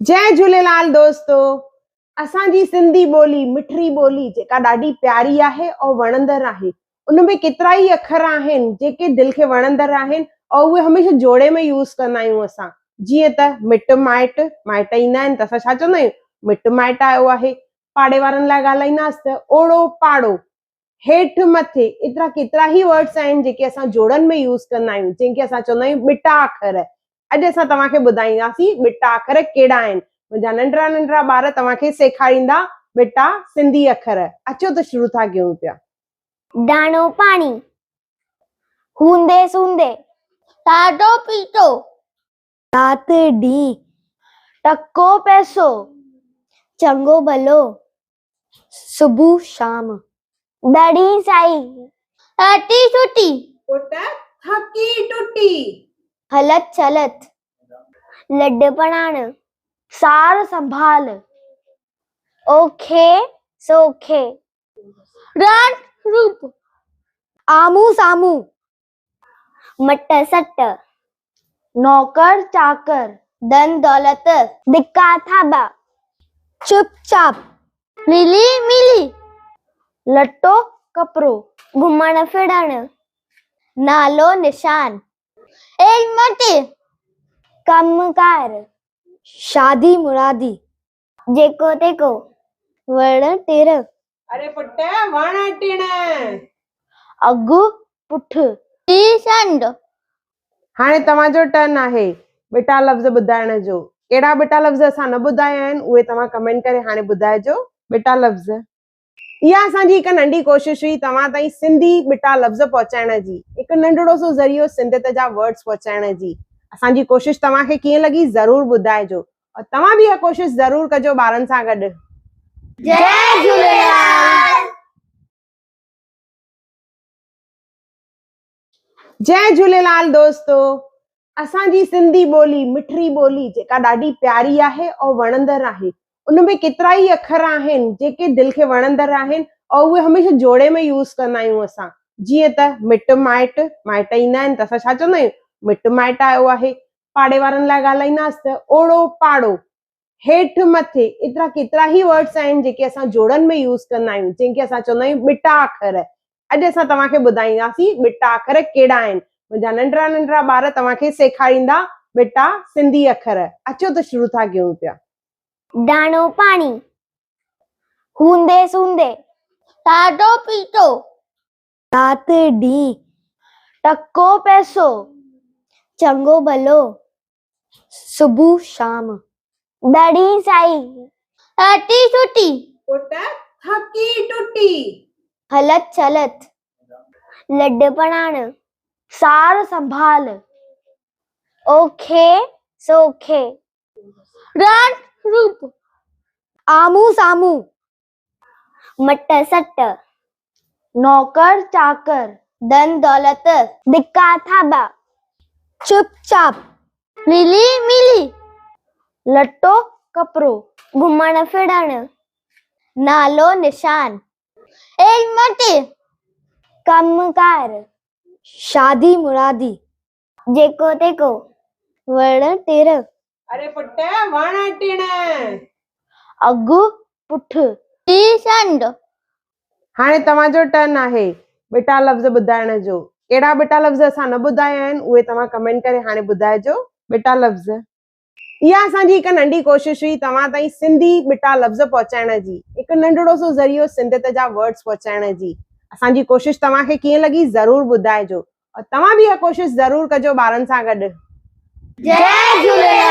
जय झूलेलाल दोस्तों। असांजी सिंधी ॿोली मिठड़ी ॿोली जेका ॾाढी प्यारी आहे और वणंदड़ आहे। उनमें केतिरा ई अखर आहिनि जेके दिल खे वणंदड़ आहिनि और उहे हमेशा जोड़े में यूज़ कंदा आहियूं असां। जीअं त मिट माइट, माइट ईंदा आहिनि त असां छा चवंदा आहियूं, मिट माइट आयो आहे। पाड़े वारनि लाइ ॻाल्हाईंदासीं त ओड़ो पाड़ो, हेठि मथे, एतिरा केतिरा ई वर्ड्स आहिनि जेके असां जोड़नि में यूज़ कंदा आहियूं, जंहिंखे असां चवंदा आहियूं ॿिटा अखर। अॼु असां तव्हांखे ॿुधाईंदासीं ॿिटा अखर कहिड़ा आहिनि। मुंहिंजा नंढड़ा नंढड़ा ॿार तव्हांखे सेखारींदा बेटा सिंधी अखर। अचो त शुरू था कयूं पिया। दाणो पाणी, हूंदे सूंदे, टाटो पीटो, रात डी, टको पैसो, चंगो भलो, सुबह शाम, दड़ी साई, हटी छुटी, पुट थकी टुटी, हलत चलत, लड्ड पणाण, सार संभाल, ओखे सोखे, रान रूप, आमू सामू, मट सट, नौकर चाकर, धन दौलत, दिक्का थाबा, चुपचाप, मिली मिली, लट्टो कपड़ो, घुमण फिरण, नालो निशान, एक मटे, कमकार, शादी मुरादी, जेको तेको, वण तिर, अरे पुट वण टिण, अगु पुठ, टीशंड। हाणे तव्हांजो टर्न आहे बेटा लफ़्ज़ ॿुधाइण जो। कहिड़ा बेटा लफ़्ज़ असां न ॿुधाया आहिनि उहे तव्हां कमेंट करे हाणे ॿुधाइजो। बेटा लफ़्ज़ इहा असांजी हिकु नंढी कोशिश हुई तव्हां ताईं सिंधी बेटा लफ़्ज़ पहुचाइण जी, हिकु नंढड़ो सो ज़रियो सिंधियत जा वर्ड्स पहुचाइण जी। असांजी कोशिश तव्हांखे कीअं लॻी ज़रूर ॿुधाइजो और तव्हां बि इहा कोशिश ज़रूर कजो ॿारनि सां गॾु। जय झूलेलाल। जय झूलेलाल दोस्तों। असांजी सिंधी ॿोली मिठड़ी ॿोली जेका ॾाढी प्यारी आहे और वणंदड़ आहे। उनमें केतिरा ई अखर आहिनि जेके दिल खे वणंदड़ आहिनि और उहे हमेशा जोड़े में यूज़ कंदा आहियूं असां। जीअं त मिट माइट, माइट ईंदा आहिनि त असां छा चवंदा आहियूं, मिट माइट आयो आहे। पाड़े वारनि लाइ ॻाल्हाईंदासीं त ओड़ो पाड़ो, हेठि मथे, एतिरा केतिरा ई वर्ड्स आहिनि जेके असां जोड़नि में यूज़ कंदा आहियूं, जंहिंखे असां चवंदा आहियूं ॿिटा अखर। अॼु असां तव्हांखे ॿुधाईंदासीं ॿिटा अखर कहिड़ा आहिनि। मुंहिंजा नंढड़ा नंढड़ा ॿार तव्हांखे सेखारींदा बेटा सिंधी अखर। अचो त शुरू था कयूं पिया। दाणो पाणी, हूंदे सूंदे, टाटो पीटो, रात डी, टको पैसो, चंगो भलो, सुबह शाम, दड़ी साई, हटी छुटी, पुट थकी टुटी, हलत चलत, लड्ड पणाण, सार संभाल, ओखे सोखे, रान रूप, आमू सामू, मट सट, नौकर चाकर, धन दौलत, दिक्का थाबा, चुपचाप, मिली मिली, लट्टो कपड़ो, घुमण फिरण, नालो निशान, एक मटे, कमकार, शादी मुरादी, जेको तेको, वण तिर। अरे पुट वण टिण, अगु पुठ, टीशंड। हाणे तव्हांजो टर्न आहे बेटा लफ़्ज़ ॿुधाइण जो। कहिड़ा बेटा लफ़्ज़ असां न ॿुधाया आहिनि उहे तव्हां कमेंट करे हाणे ॿुधाइजो। बेटा लफ़्ज़ इहा असांजी हिकु नंढी कोशिश हुई तव्हां ताईं सिंधी बेटा लफ़्ज़ पहुचाइण जी, हिकु नंढड़ो सो ज़रियो सिंधियत जा वर्ड्स पहुचाइण जी। असांजी कोशिश तव्हांखे कीअं लॻी ज़रूर ॿुधाइजो और तव्हां बि इहा कोशिश ज़रूर कजो ॿारनि सां गॾु। जय झूलेलाल।